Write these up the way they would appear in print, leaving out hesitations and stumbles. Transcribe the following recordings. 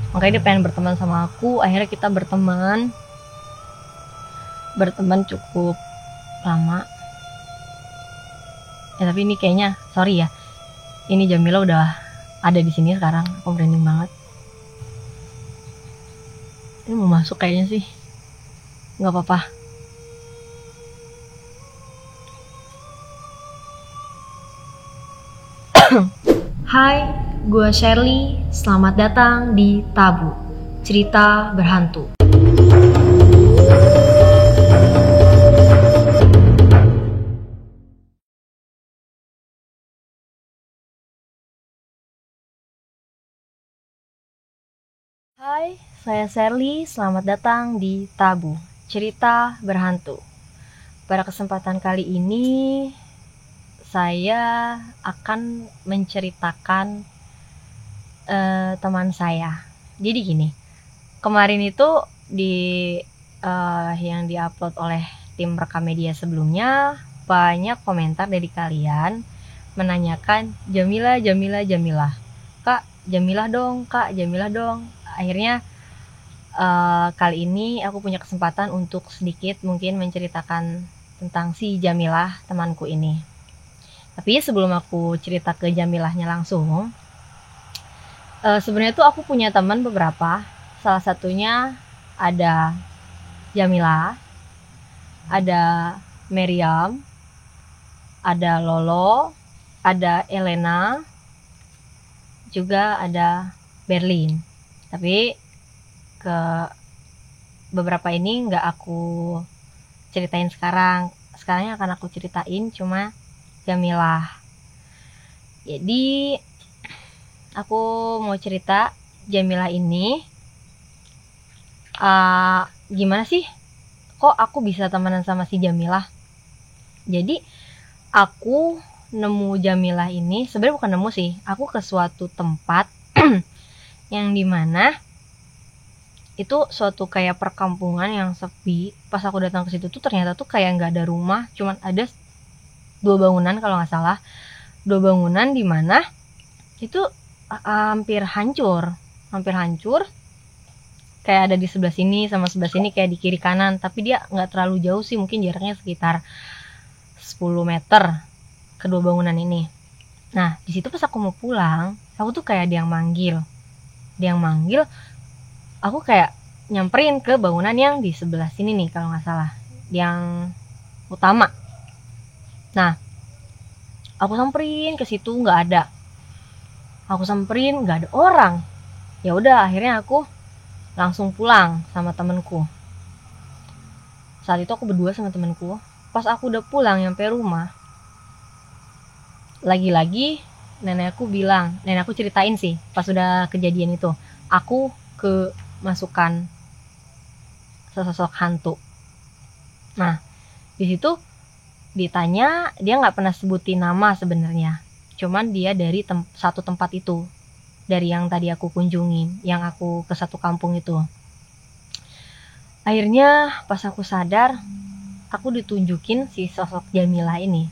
Makanya dia pengen berteman sama aku. Akhirnya kita berteman cukup lama. Ya tapi ini kayaknya sorry ya, ini Jamila udah ada di sini sekarang. Aku merinding banget. Ini mau masuk kayaknya sih. Nggak apa-apa. Hai, gue Shirley. Selamat datang di Tabu, cerita berhantu. Hai, saya Shirley. Selamat datang di Tabu, cerita berhantu. Pada kesempatan kali ini, saya akan menceritakan teman saya. Jadi gini, kemarin itu yang diupload oleh tim rekam media sebelumnya, banyak komentar dari kalian menanyakan Jamila, Kak Jamilah dong, Kak Jamilah dong. Akhirnya kali ini aku punya kesempatan untuk sedikit mungkin menceritakan tentang si Jamilah, temanku ini. Tapi sebelum aku cerita ke Jamilahnya langsung, sebenarnya tuh aku punya teman beberapa. Salah satunya ada Jamila, ada Meriam, ada Lolo, ada Elena, juga ada Berlin. Tapi ke beberapa ini nggak aku ceritain sekarang. Sekarang akan aku ceritain cuma Jamilah. Jadi aku mau cerita Jamilah ini gimana sih kok aku bisa temenan sama si Jamilah. Jadi aku nemu Jamilah ini, sebenarnya bukan nemu sih, aku ke suatu tempat yang dimana itu suatu kayak perkampungan yang sepi. Pas aku datang ke situ tuh ternyata tuh kayak nggak ada rumah, cuman ada 2 bangunan kalau nggak salah, 2 bangunan dimana itu hampir hancur, kayak ada di sebelah sini sama sebelah sini, kayak di kiri kanan, tapi dia nggak terlalu jauh sih, mungkin jaraknya sekitar 10 meter kedua bangunan ini. Nah di situ pas aku mau pulang, aku tuh kayak dia yang manggil, aku kayak nyamperin ke bangunan yang di sebelah sini nih kalau nggak salah, yang utama. Nah aku samperin ke situ, nggak ada orang. Ya udah akhirnya aku langsung pulang sama temenku. Saat itu aku berdua sama temenku. Pas aku udah pulang nyampe rumah, lagi-lagi nenek aku ceritain sih pas udah kejadian itu, aku kemasukan sesosok hantu. Nah di situ ditanya, dia nggak pernah sebutin nama sebenarnya, cuman dia dari satu tempat itu, dari yang tadi aku kunjungin, yang aku ke satu kampung itu. Akhirnya pas aku sadar, aku ditunjukin si sosok Jamilah ini.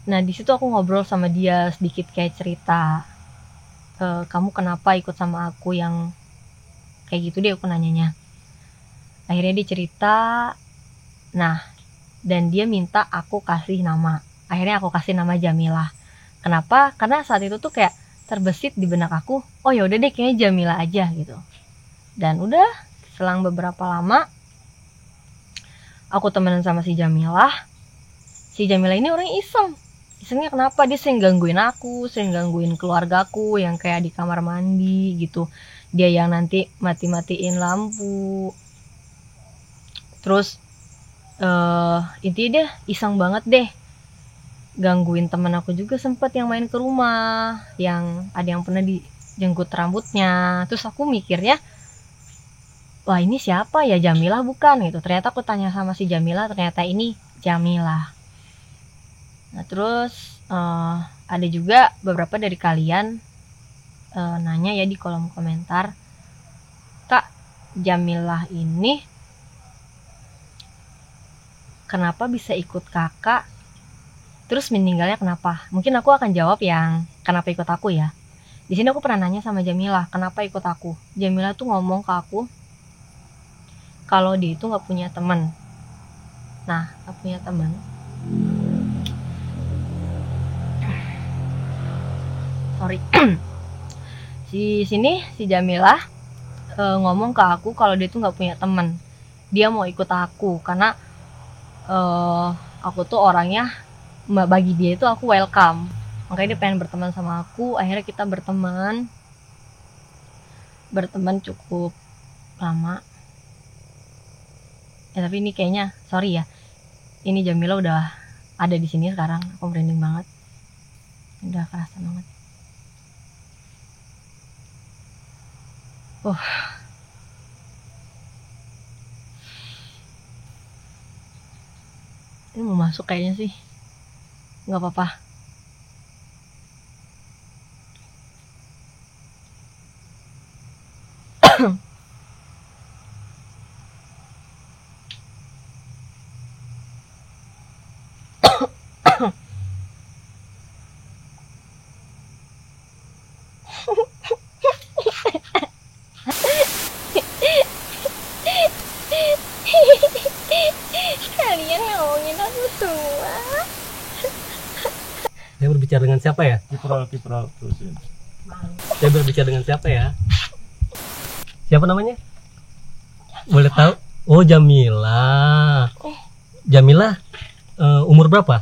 Nah di situ aku ngobrol sama dia sedikit, kayak cerita, kamu kenapa ikut sama aku, yang kayak gitu deh aku nanyanya. Akhirnya dia cerita, nah dan dia minta aku kasih nama. Akhirnya aku kasih nama Jamilah. Kenapa? Karena saat itu tuh kayak terbesit di benak aku, oh ya udah deh kayaknya Jamilah aja gitu. Dan udah selang beberapa lama aku temenan sama si Jamilah. Si Jamilah ini orang isengnya kenapa, dia sering gangguin aku, sering gangguin keluargaku yang kayak di kamar mandi gitu. Dia yang nanti mati-matiin lampu. Terus intinya dia iseng banget deh. Gangguin temen aku juga sempet yang main ke rumah, yang ada yang pernah dijenggut rambutnya. Terus aku mikirnya, wah ini siapa ya, Jamilah bukan gitu. Ternyata aku tanya sama si Jamilah, ternyata ini Jamilah. Nah terus ada juga beberapa dari kalian nanya ya di kolom komentar, Kak Jamilah ini kenapa bisa ikut kakak, terus meninggalnya kenapa? Mungkin aku akan jawab yang kenapa ikut aku ya. Di sini aku pernah nanya sama Jamilah, kenapa ikut aku. Jamilah tuh ngomong ke aku kalau dia itu nggak punya teman. Nah, nggak punya teman. Sorry. Di sini si Jamilah ngomong ke aku kalau dia tuh nggak punya teman. Dia mau ikut aku karena aku tuh orangnya, bagi dia itu aku welcome. Makanya dia pengen berteman sama aku. Akhirnya kita berteman cukup lama. Tapi ini kayaknya, sorry ya, ini Jamila udah ada di sini sekarang. Aku merinding banget, udah kerasa banget. Ini mau masuk kayaknya sih, nggak apa-apa. Kalian ngomongin aku semua. Saya berbicara dengan siapa ya? Kiprol terusin. Saya berbicara dengan siapa ya? Siapa namanya? Boleh tahu? Oh, Jamila. Jamila umur berapa?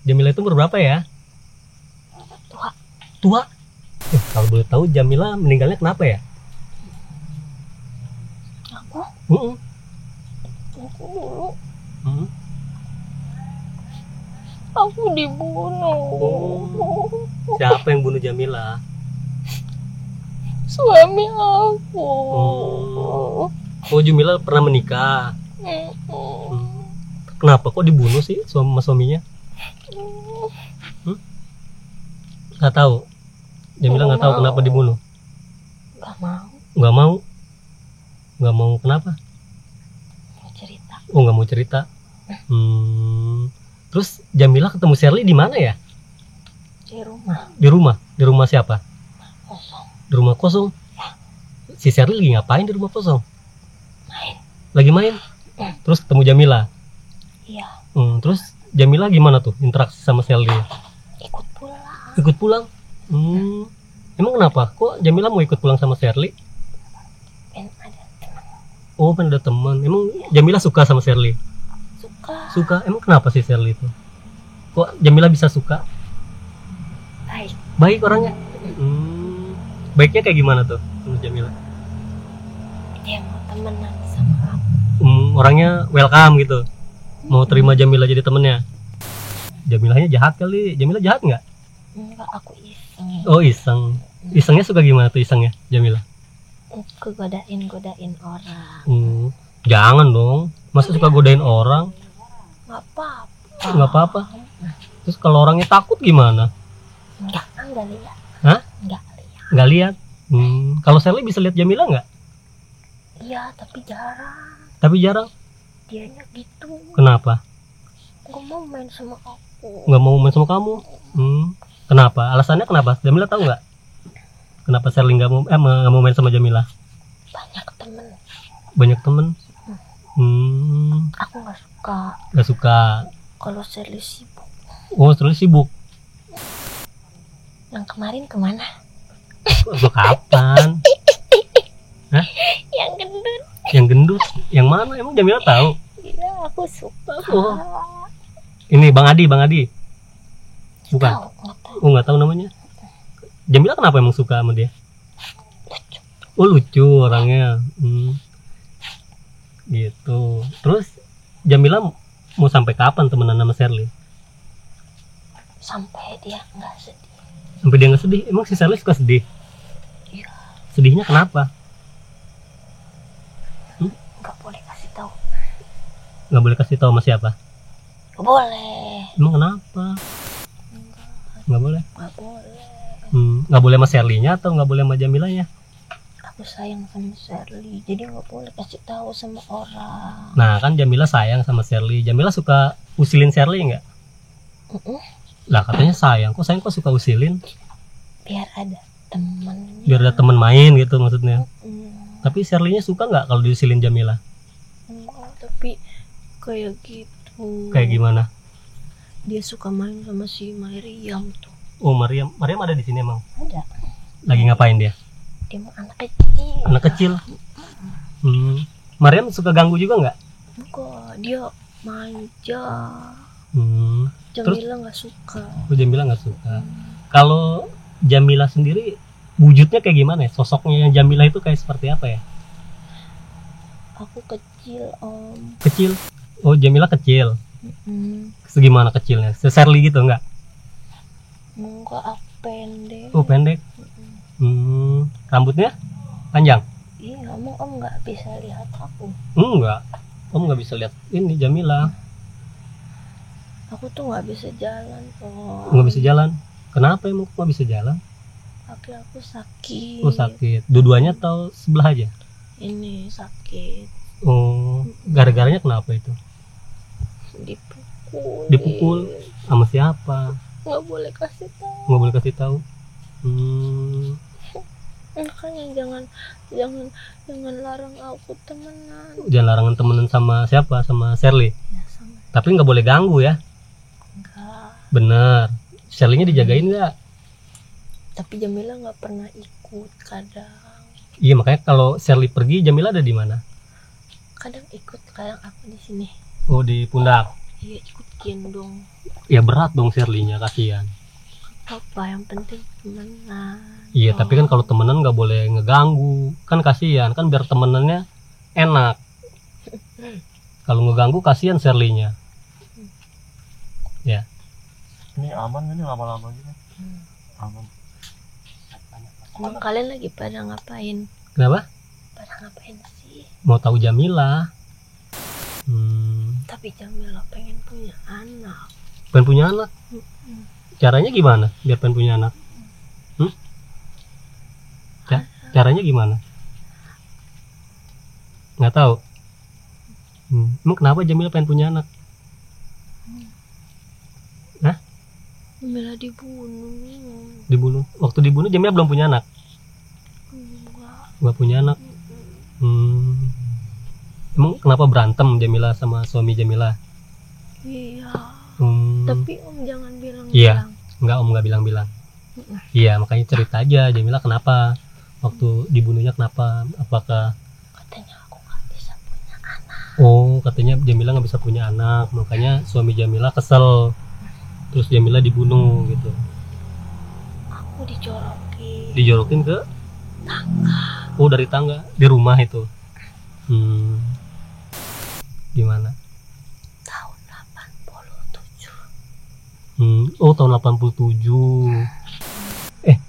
Jamila itu umur berapa ya? Tua. Kalau boleh tahu Jamila meninggalnya kenapa ya? Aku dulu aku dibunuh. Siapa yang bunuh Jamila? Suami aku. Oh, Jamila pernah menikah. Kenapa kok dibunuh sih suaminya? Nggak tahu. Jamila nggak tahu kenapa dibunuh. Nggak mau kenapa? Mau cerita. Oh, nggak mau cerita. Terus Jamila ketemu Sherly di mana ya? Di rumah. Di rumah siapa? Kosong. Di rumah kosong. Si Sherly lagi ngapain di rumah kosong? Main. Lagi main. Terus ketemu Jamila. Iya. Terus Jamila gimana tuh interaksi sama Sherly? Ikut pulang. Emang kenapa? Kok Jamila mau ikut pulang sama Sherly? Pengen ada teman. Oh, pengen ada teman. Emang Jamila suka sama Sherly? Suka. Emang kenapa sih Sherly itu? Kok Jamila bisa suka? Baik orangnya. Baiknya kayak gimana tuh menurut Jamila? Dia mau temenan sama aku. Orangnya welcome gitu. Mau terima Jamila jadi temennya. Jamilanya jahat kali. Jamila jahat nggak? Enggak, aku iseng. Oh, iseng. Isengnya suka gimana tuh isengnya Jamila? Godain orang. Jangan dong. Masa suka godain orang? Nggak apa-apa. Terus kalau orangnya takut gimana? Enggak lihat. Hah? Nggak lihat. Kalau Sherly bisa lihat Jamila nggak? Iya, tapi jarang. Dianya gitu. Kenapa? Gak mau main sama aku. Nggak mau main sama kamu? Kenapa? Alasannya kenapa? Jamila tahu nggak? Kenapa Sherly nggak mau main sama Jamila? Banyak temen. Aku nggak suka. Nggak suka. Kalau Sherly sibuk. Oh, Sherly sibuk. Yang kemarin kemana? Untuk kapan? Hah? Yang gendut. Yang mana? Emang Jamila tahu? Iya, aku suka. Oh. Ini Bang Adi. Bukan? Oh, nggak tahu namanya. Jamila kenapa emang suka sama dia? Oh, lucu orangnya. Gitu. Terus Jamila mau sampai kapan temenan sama Sherly? Sampai dia nggak sedih. Sampai dia nggak sedih? Emang si Sherly suka sedih? Iya. Sedihnya kenapa? Nggak boleh kasih tahu. Nggak boleh kasih tahu sama siapa? Nggak boleh. Emang kenapa? Nggak boleh. Nggak boleh. Nggak boleh sama Sherly-nya atau nggak boleh sama Jamilanya? Aku sayang sama Sherly, jadi nggak boleh kasih tahu sama orang. Nah, kan Jamila sayang sama Sherly. Jamila suka usilin Sherly nggak? Lah katanya sayang, kok sayang kok suka usilin? Biar ada temen. Biar ada temen main gitu maksudnya. Hmm. Tapi Sherly-nya suka nggak kalau diusilin Jamila? Enggak, tapi kayak gitu. Kayak gimana? Dia suka main sama si Mariam tuh. Oh, Mariam ada di sini emang? Ada. Lagi ngapain dia? Dia mau anak kecil. Anak kecil. Mariam suka ganggu juga nggak? Enggak, dia manja. Terus Jamila nggak suka. Jamila nggak suka. Kalau Jamila sendiri wujudnya kayak gimana ya? Sosoknya yang Jamila itu kayak seperti apa ya? Aku kecil, Om. Kecil. Oh, Jamila kecil. Segimana kecilnya? Se-Sherly gitu nggak? Enggak, aku pendek. Oh, pendek. Rambutnya panjang? Iya, Om nggak bisa lihat aku. Enggak. Om nggak bisa lihat ini Jamila. Aku tuh nggak bisa jalan, Om. Nggak bisa jalan. Kenapa emang nggak bisa jalan? Kaki aku sakit. Oh, sakit. Dua-duanya atau sebelah aja? Ini sakit. Oh, gara-garanya kenapa itu? Dipukul. Dipukul sama siapa? Nggak boleh kasih tahu. Nggak boleh kasih tahu. Makanya jangan larang aku temenan. Jangan larangan temenan sama siapa? Sama Sherly. Ya, sama. Tapi nggak boleh ganggu ya? Enggak. Bener. Sherly-nya dijagain nggak? Tapi Jamila nggak pernah ikut kadang. Iya, makanya kalau Sherly pergi, Jamila ada di mana? Kadang ikut, kadang aku di sini. Oh, di pundak. Iya, ikut gendong. Ya berat dong Sherly-nya, kasihan. Apa yang penting temenan. Iya, tapi kan kalau temenan nggak boleh ngeganggu, kan kasihan, kan biar temenannya enak. Kalau ngeganggu kasihan Sherly-nya. Ya. Ini aman gak nih lama-lama gitu? Aman. Emang kalian lagi pada ngapain? Kenapa? Pada ngapain sih? Mau tahu Jamila. Tapi Jamila pengen punya anak. Pengen punya anak. Caranya gimana biar pengen punya anak? Caranya gimana? Nggak tahu. Emang kenapa Jamila pengen punya anak? Hah? Jamila dibunuh. Dibunuh. Waktu dibunuh Jamila belum punya anak. Nggak punya anak. Emang kenapa berantem Jamila sama suami Jamila? Iya. Tapi Om jangan bilang. Iya. Enggak, Om nggak bilang-bilang. Iya, makanya cerita aja Jamila kenapa waktu dibunuhnya, kenapa? Apakah Katanya aku nggak bisa punya anak. Oh, katanya Jamila nggak bisa punya anak, makanya suami Jamila kesel, terus Jamila dibunuh gitu. Aku dijorokin. Dijorokin ke Tangga. Oh, dari tangga, di rumah itu. Gimana? Tahun 87. Oh, tahun 87.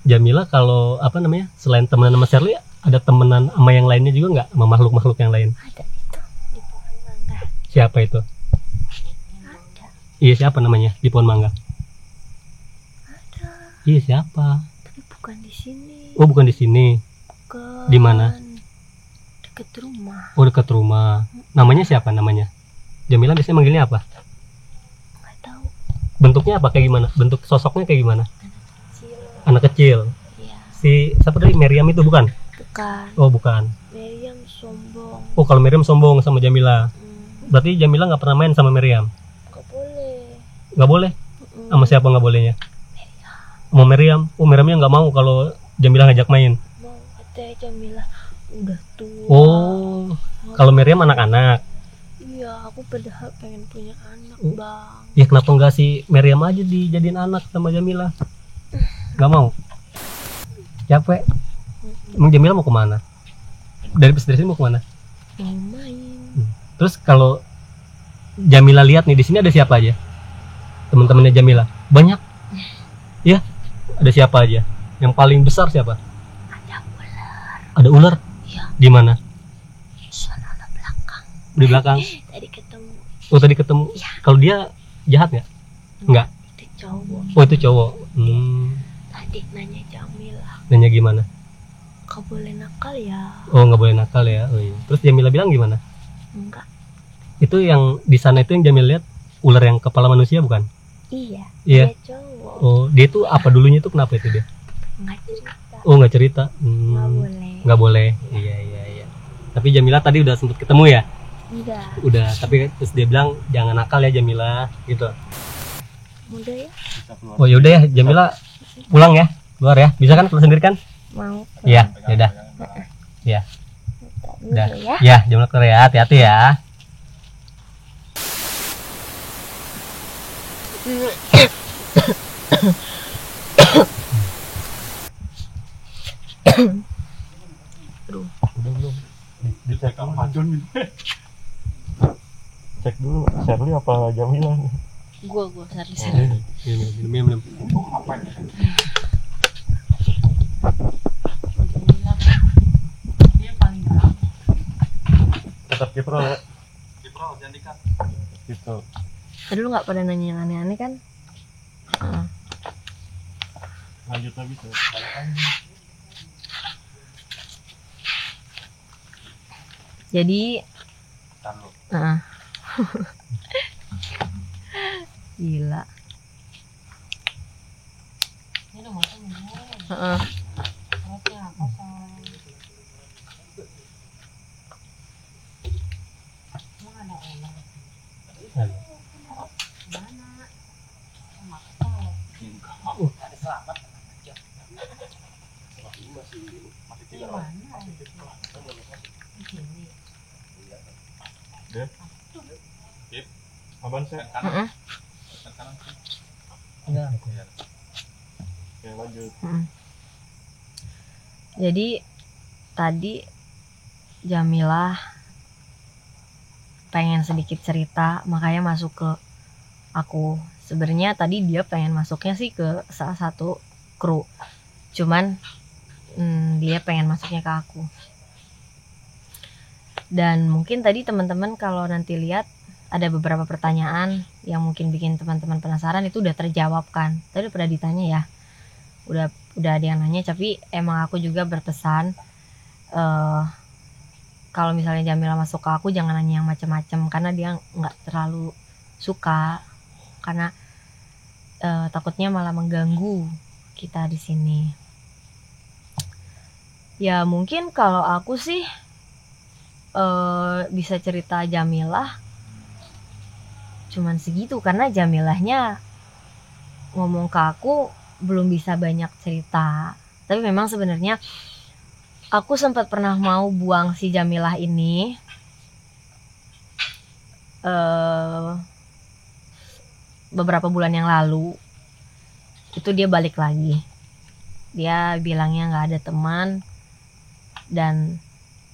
Jamila kalau apa namanya, selain temenan sama Sherly, ada temenan sama yang lainnya juga nggak, sama makhluk-makhluk yang lain? Ada itu di pohon mangga. Siapa itu? Ada. Iya, siapa namanya di pohon mangga? Ada. Iya, siapa? Tapi bukan di sini. Oh, bukan di sini. Bukan. Di mana? Deket rumah. Oh, dekat rumah. Namanya siapa namanya? Jamila biasanya manggilnya apa? Nggak tahu. Bentuknya apa, kayak gimana? Bentuk sosoknya kayak gimana? Kecil. Anak kecil. Iya. Si siapa tadi, Meriam itu bukan? Bukan. Oh, bukan. Meriam sombong. Oh, kalau Meriam sombong sama Jamila. Berarti Jamila nggak pernah main sama Meriam? Nggak boleh. Nggak boleh? Sama siapa nggak bolehnya? Meriam. Sama Meriam. Oh, Meriamnya nggak mau kalau Jamila ngajak main. Mau katanya Jamila udah tua. Oh, kalau Meriam anak-anak. Iya, aku padahal pengen punya anak, Bang. Ya kenapa nggak si Meriam aja dijadiin anak sama Jamila? Nggak mau? Capek? Emang Jamila mau kemana? Dari sini mau kemana? Mau main. Terus kalau Jamila lihat nih, di sini ada siapa aja? Teman-temannya Jamila banyak. Ya, ada siapa aja? Yang paling besar siapa? Ada ular. Ada ular? Iya. Di mana? Sana belakang. Di belakang. Tadi ketemu. Oh, tadi ketemu. Ya. Kalau dia jahat nggak? Nggak. Itu cowok. Oh, itu cowok. Tadi nanya Jamila. Nanya gimana? Kau boleh nakal ya? Oh, nggak boleh nakal ya. Oh, iya. Terus Jamila bilang gimana? Enggak. Itu yang di sana itu yang Jamila lihat ular yang kepala manusia bukan? Iya. Iya. Dia cowok. Oh, dia tuh apa dulunya tuh, kenapa itu dia? Nggak cerita. Oh, nggak cerita. Nggak boleh. Nggak boleh. Iya. Tapi Jamila tadi udah sempet ketemu ya? Udah, tapi terus dia bilang jangan nakal ya Jamila gitu. Udah ya. Bisa keluar. Oh yaudah ya Jamila pulang ya, keluar ya, bisa kan keluar sendiri kan? Mau. Iya, yaudah. Iya, udah. Dulu ya. Ya, Jamila keluar ya, hati-hati ya. Udah belum? Dicek dulu. Cek dulu Shirley apa Jamila nih? Gue serius. Minum. Dia paling galak. Tetap kiprol ya? Kiprol, jangan dikat. Gitu. Tadi lu nggak pada nanya yang aneh-aneh kan? Lanjut lagi tuh. Jadi gila. Apaan sih? Oke, lanjut. Jadi tadi Jamilah pengen sedikit cerita, makanya masuk ke aku. Sebenarnya tadi dia pengen masuknya sih ke salah satu kru, cuman dia pengen masuknya ke aku. Dan mungkin tadi teman-teman kalau nanti lihat ada beberapa pertanyaan yang mungkin bikin teman-teman penasaran, itu udah terjawab kan. Tadi udah ditanya ya, udah ada yang nanya. Tapi emang aku juga berpesan kalau misalnya Jamila masuk ke aku jangan nanya yang macam-macam, karena dia nggak terlalu suka, karena takutnya malah mengganggu kita di sini. Ya mungkin kalau aku sih bisa cerita Jamilah cuman segitu, karena Jamilahnya ngomong ke aku belum bisa banyak cerita. Tapi memang sebenarnya aku sempat pernah mau buang si Jamilah ini beberapa bulan yang lalu. Itu dia balik lagi, dia bilangnya nggak ada teman dan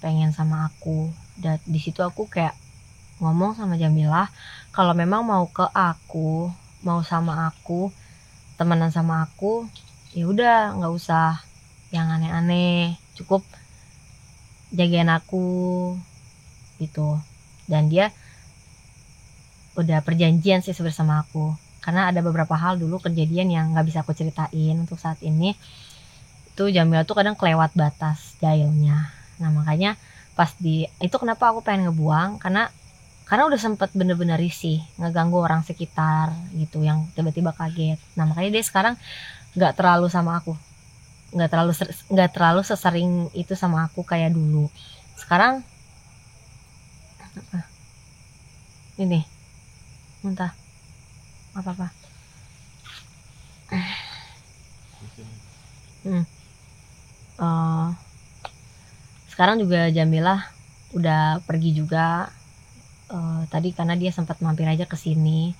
pengen sama aku. Dan di situ aku kayak ngomong sama Jamilah, kalau memang mau ke aku, mau sama aku, temenan sama aku, ya udah nggak usah yang aneh-aneh, cukup jagain aku gitu. Dan dia udah perjanjian sih bersama aku, karena ada beberapa hal dulu kejadian yang nggak bisa aku ceritain untuk saat ini. Itu Jamila tuh kadang kelewat batas jailnya. Nah makanya pas itu kenapa aku pengen ngebuang, karena udah sempet bener-bener risih, ngeganggu orang sekitar gitu yang tiba-tiba kaget. Nah makanya dia sekarang nggak terlalu sama aku, nggak terlalu sesering itu sama aku kayak dulu. Sekarang ini muntah apa sekarang juga Jamilah udah pergi juga. Tadi karena dia sempat mampir aja ke sini.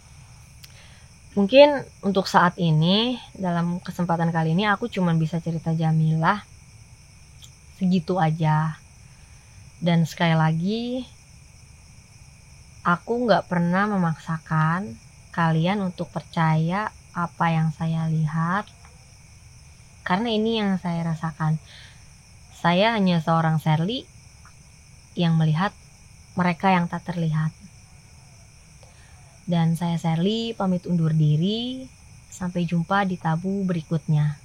Mungkin untuk saat ini, dalam kesempatan kali ini aku cuma bisa cerita Jamilah segitu aja. Dan sekali lagi, aku nggak pernah memaksakan kalian untuk percaya apa yang saya lihat, karena ini yang saya rasakan. Saya hanya seorang Shirley yang melihat mereka yang tak terlihat. Dan saya Shirley pamit undur diri. Sampai jumpa di tabu berikutnya.